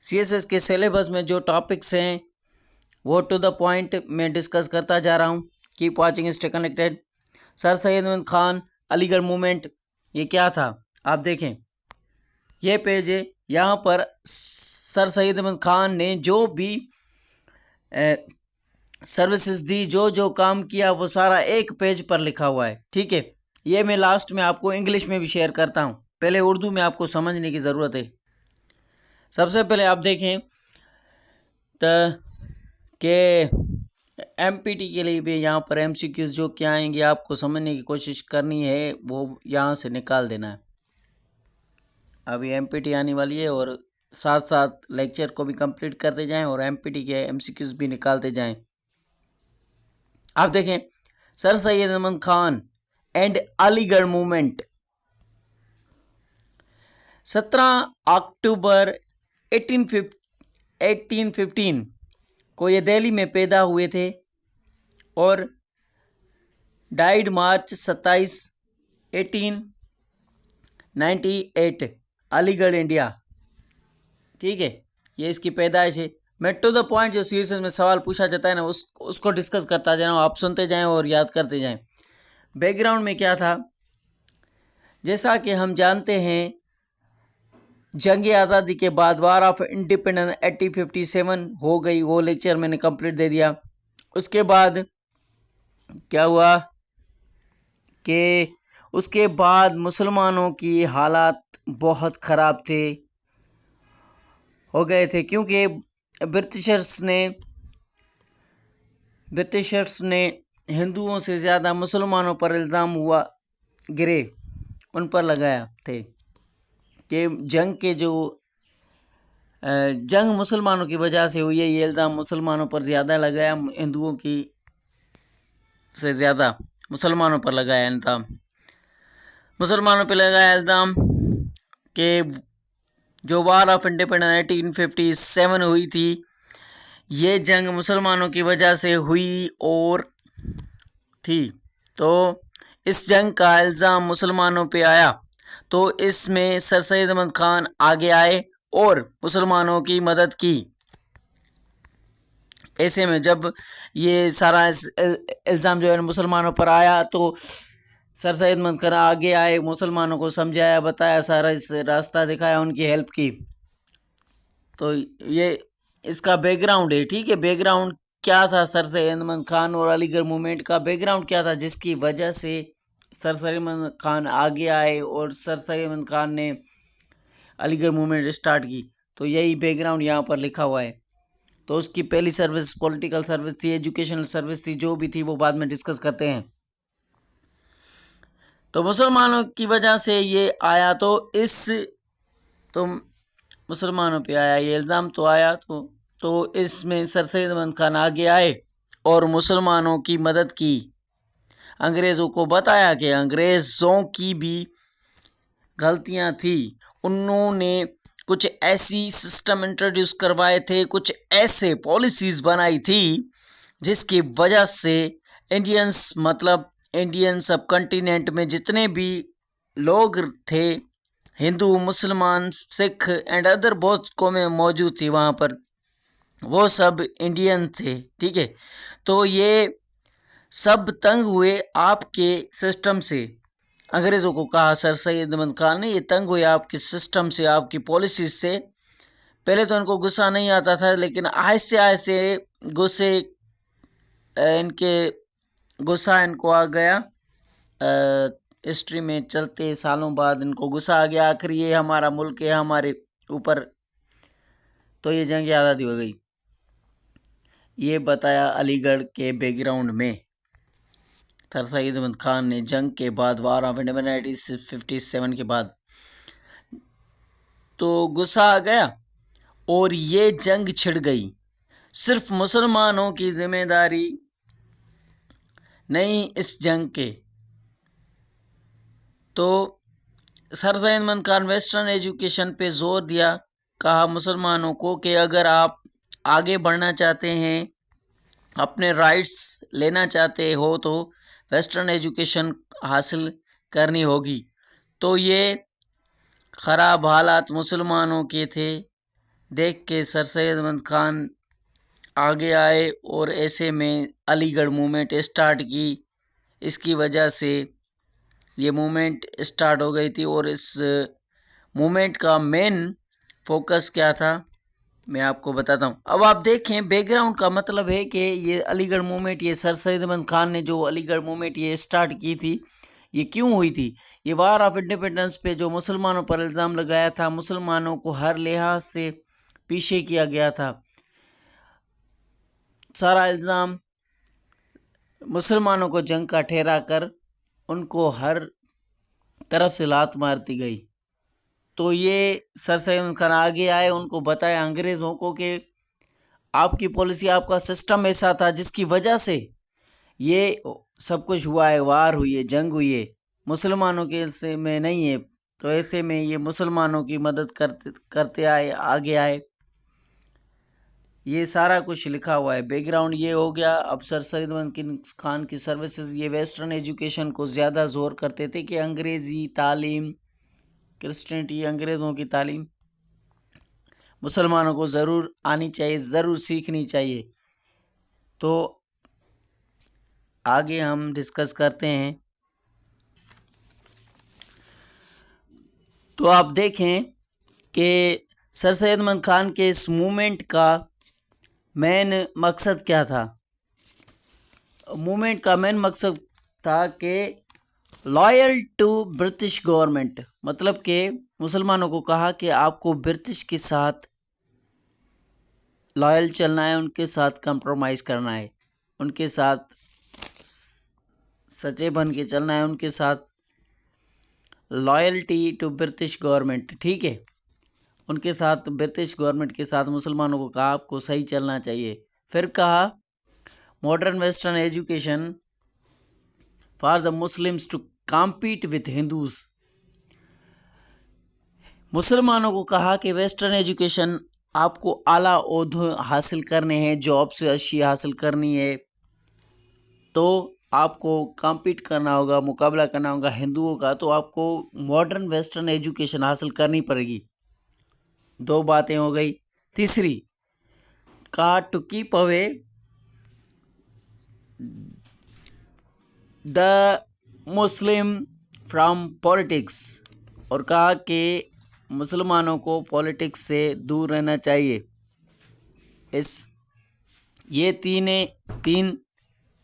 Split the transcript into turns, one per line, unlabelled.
CSS के syllabus में जो टॉपिक्स हैं वो टू द पॉइंट में डिस्कस करता जा रहा हूँ। Keep watching, stay connected. Sir Syed Ahmed Khan Aligarh movement, ये क्या था आप देखें। ये पेज है, यहाँ पर सर सैयद अहमद खान ने जो भी सर्विसेज दी, जो जो काम किया, वो सारा एक पेज पर लिखा हुआ है। ठीक है, ये मैं लास्ट में आपको इंग्लिश में भी शेयर करता हूँ, पहले उर्दू में आपको समझने की ज़रूरत है। सबसे पहले आप देखें तो के एमपीटी के लिए भी यहाँ पर एमसीक्यूज जो क्या आएंगे आपको समझने की कोशिश करनी है, वो यहाँ से निकाल देना है। अभी एमपीटी आने वाली है और साथ साथ लेक्चर को भी कंप्लीट करते जाएं और एमपीटी के एमसीक्यूज भी निकालते जाएं। आप देखें, sir Syed Ahmed Khan and Aligarh movement 17 October 1815 को ये दिल्ली में पैदा हुए थे और डाइड मार्च 27 1898 अलीगढ़ इंडिया। ठीक है, ये इसकी पैदाइश है। मैं टू द पॉइंट जो सीरीज में सवाल पूछा जाता है ना, उसको डिस्कस करता जा रहा हूँ, आप सुनते जाएं और याद करते जाएं। बैकग्राउंड में क्या था, जैसा कि हम जानते हैं, जंग आज़ादी के बाद वार ऑफ इंडिपेंडेंस 1857 हो गई, वो लेक्चर मैंने कंप्लीट दे दिया। उसके बाद क्या हुआ कि उसके बाद मुसलमानों की हालात बहुत ख़राब हो गए थे, क्योंकि ब्रिटिशर्स ने हिंदुओं से ज़्यादा मुसलमानों पर इल्ज़ाम गिरे, उन पर लगाया थे कि जंग मुसलमानों की वजह से हुई है। ये इल्ज़ाम मुसलमानों पर ज़्यादा लगाया, हिंदुओं की से ज़्यादा मुसलमानों पर लगाया इल्ज़ाम। मुसलमानों पर लगाया इल्ज़ाम कि जो वार ऑफ इंडिपेंडेंस 1857 हुई थी, ये जंग मुसलमानों की वजह से हुई और थी। तो इस जंग का इल्ज़ाम मुसलमानों पे आया, तो इसमें सर सैयद अहमद खान आगे आए और मुसलमानों की मदद की। ऐसे में जब ये सारा इल्ज़ाम जो है मुसलमानों पर आया, तो सर सैयद अहमद खान आगे आए, मुसलमानों को समझाया, बताया, सारा इस रास्ता दिखाया, उनकी हेल्प की। तो ये इसका बैकग्राउंड है। ठीक है, बैकग्राउंड क्या था सर सैयद अहमद खान और अलीगढ़ मूवमेंट का बैकग्राउंड क्या था, जिसकी वजह से सर सैयद अहमद खान आगे आए और सर सैयद अहमद खान ने अलीगढ़ मूवमेंट स्टार्ट की। तो यही बैकग्राउंड यहाँ पर लिखा हुआ है। तो उसकी पहली सर्विस पॉलिटिकल सर्विस थी, एजुकेशनल सर्विस थी, जो भी थी वो बाद में डिस्कस करते हैं। तो मुसलमानों की वजह से ये आया, तो मुसलमानों पे आया ये इल्ज़ाम, तो आया तो इसमें सर सैयद अहमद खान आगे आए और मुसलमानों की मदद की। अंग्रेज़ों को बताया कि अंग्रेज़ों की भी गलतियां थी, उन्होंने कुछ ऐसी सिस्टम इंट्रोड्यूस करवाए थे, कुछ ऐसे पॉलिसीज़ बनाई थी जिसकी वजह से इंडियन सब कॉन्टिनेंट में जितने भी लोग थे, हिंदू, मुसलमान, सिख एंड अदर बहुत कौमें मौजूद थी वहाँ पर, वो सब इंडियन थे। ठीक है, तो ये सब तंग हुए आपके सिस्टम से। अंग्रेज़ों को कहा सर सैयद अहमद खान ने, ये तंग हुए आपके सिस्टम से, आपकी पॉलिसीज से। पहले तो इनको गुस्सा नहीं आता था, लेकिन आहिस्ते आहिस्ते गुस्सा इनको आ गया। हिस्ट्री में चलते सालों बाद इनको गुस्सा आ गया, आखिर ये हमारा मुल्क है, हमारे ऊपर, तो ये जंग आज़ादी हो गई। ये बताया अलीगढ़ के बैकग्राउंड में। सर सैयद अहमद खान ने जंग के बाद, वार ऑफ इंडिपेंडेंस 1957 के बाद, तो गुस्सा आ गया और ये जंग छिड़ गई। सिर्फ मुसलमानों की जिम्मेदारी नहीं इस जंग के। तो sir Syed Ahmed Khan western education पे जोर दिया, कहा मुसलमानों को कि अगर आप आगे बढ़ना चाहते हैं, अपने राइट्स लेना चाहते हो, तो वेस्टर्न एजुकेशन हासिल करनी होगी। तो ये ख़राब हालात मुसलमानों के थे, देख के सर सैयद अहमद खान आगे आए और ऐसे में अलीगढ़ मूवमेंट स्टार्ट की। इसकी वजह से ये मूवमेंट स्टार्ट हो गई थी और इस मूवमेंट का मेन फोकस क्या था मैं आपको बताता हूँ। अब आप देखें बैकग्राउंड का मतलब है कि ये अलीगढ़ मूवमेंट, ये सर सैयद अहमद खान ने जो अलीगढ़ मूवमेंट ये स्टार्ट की थी, ये क्यों हुई थी? ये वार ऑफ इंडिपेंडेंस पे जो मुसलमानों पर इल्ज़ाम लगाया था, मुसलमानों को हर लिहाज से पीछे किया गया था। सारा इल्ज़ाम मुसलमानों को जंग का ठहरा कर उनको हर तरफ से लात मारती गई। तो ये सर सैयद खान आगे आए, उनको बताया अंग्रेज़ों को कि आपकी पॉलिसी, आपका सिस्टम ऐसा था जिसकी वजह से ये सब कुछ हुआ है, वार हुई है, जंग हुई है, मुसलमानों के से में नहीं है। तो ऐसे में ये मुसलमानों की मदद करते करते आए, आगे आए। ये सारा कुछ लिखा हुआ है। बैकग्राउंड ये हो गया। अब सर सैयद अहमद खान की सर्विसेज ये वेस्टर्न एजुकेशन को ज़्यादा जोर करते थे कि अंग्रेज़ी तालीम, क्रिश्चियनिटी, अंग्रेज़ों की तालीम मुसलमानों को ज़रूर आनी चाहिए, ज़रूर सीखनी चाहिए। तो आगे हम डिस्कस करते हैं। तो आप देखें कि सर सैयद अहमद खान के इस मूवमेंट का मेन मकसद क्या था? मूवमेंट का मेन मकसद था कि लॉयल टू ब्रिटिश गवर्नमेंट, मतलब कि मुसलमानों को कहा कि आपको ब्रिटिश के साथ लॉयल चलना है, उनके साथ कंप्रोमाइज़ करना है, उनके साथ सच्चे बन के चलना है, उनके साथ लॉयल्टी टू ब्रिटिश गवर्नमेंट, ठीक है। उनके साथ, ब्रिटिश गवर्नमेंट के साथ मुसलमानों को कहा आपको सही चलना चाहिए। फिर कहा modern western education for the Muslims to compete with Hindus. मुसलमानों को कहा कि वेस्टर्न एजुकेशन आपको आला ओहदे हासिल करने हैं, जॉब से अच्छी हासिल करनी है, तो आपको कॉम्पीट करना होगा, मुकाबला करना होगा हिंदुओं का, तो आपको मॉडर्न वेस्टर्न एजुकेशन हासिल करनी पड़ेगी। दो बातें हो गई। तीसरी कहा to keep away the Muslim from politics, और कहा कि मुसलमानों को पॉलिटिक्स से दूर रहना चाहिए। ये तीन